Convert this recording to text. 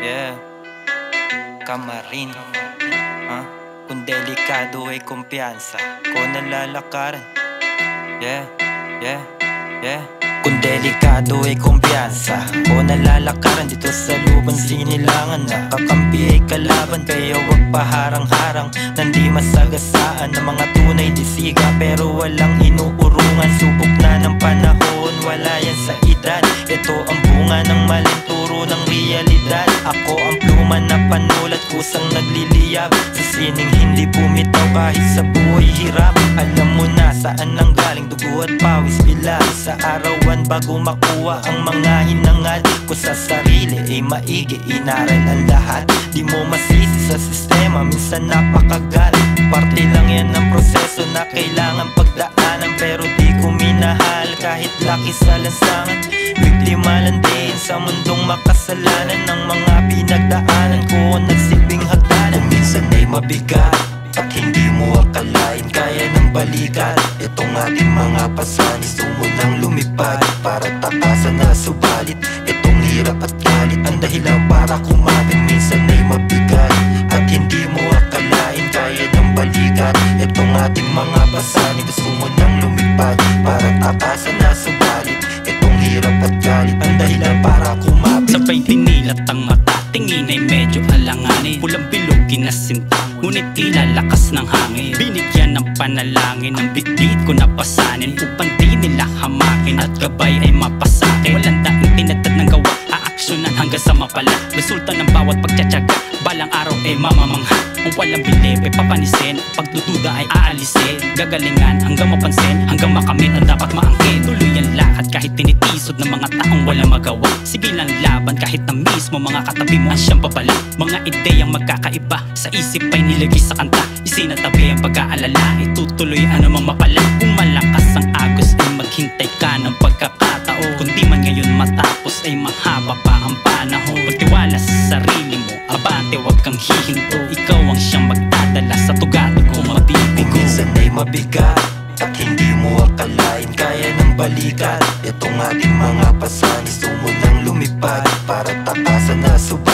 Yeah, Kamarin. Kung delikado ay kumpiyansa ko nalalakaran. Yeah, yeah, yeah. Kung delikado ay kumpiyansa ko nalalakaran. Dito sa luban sinilangan na kakampi ay kalaban. Kaya wag paharang-harang nandi masagasaan ng mga tunay disiga pero walang inuurungan. Subok na ng panahon, wala yan sa edad. Ito ang bunga ng maling turo ng realidad. Ako ang pluma na panulat, kusang nagliliyab sa sining hindi bumitaw kahit sa buhay hirap. Alam mo na saan nanggaling dugo at pawis bila sa arawan bago makuha ang mga hinangad ko sa sarili ay maigi. Inaral ang lahat, di mo masisi sa sistema, minsan napakagal. Parte lang yan ng proseso na kailangan pagdaanan, pero di ko minahal kahit laki sa lansangan. Biktima lang din sa mundong makasalanan ng mga pinagdaanan ko, nagsilbing hagdanan. Kung minsan ay mabigat at hindi mo akalain kaya ng balikat, itong ating mga pasanis sumunang lumipad para takasan na subalit itong hirap at galit ang dahilan para kumapit. Minsan ay mabigat at hindi mo akalain kaya ng balikat, itong ating mga pasanis sumunang lumipad para takasan na subalit itong hirap at galit ang dahilan para kumapit. Sabay dinilat ang mata, tingin ay medyo alanganin. Pulang bilog kinasinta, ngunit tila lakas ng hangin. Binigyan ng panalangin ang bitbit ko na pasanin upang di nila hamakin at gabay ay mapasakin. Walang daing tinatad ng gawa, aaksyonan hanggang sa mapala. Resulta ng bawat pagtsatsaga, balang araw ay mamamangha. Kung walang bilib ay papanisin, pagdududa ay aalisin. Gagalingan hanggang mapansin, hanggang makamit ang dapat maangkin. Tuloy ang lakad kahit tinitisod ng mga taong walang magawa. Sige lang laban kahit na mismo mga katabi mo ang siyang babala. Mga ideyang magkakaiba sa isip ay nilagay sa kanta. Isinatabi ang pag-aalala, itutuloy anumang mapala. Kung malakas ang agos ay maghintay ka ng pagkakataon. Kung di man ngayon matapos ay mahaba pa ang panahon. Magtiwala sa sarili mo, abante wag kang hihinto. Ikaw ang siyang magdadala sa tugatog kung mabibigo. Minsan ay mabigat at hindi mo akalain kaya ng balikat, itong ating mga pasanis sumunang lumipad para takasan na subalit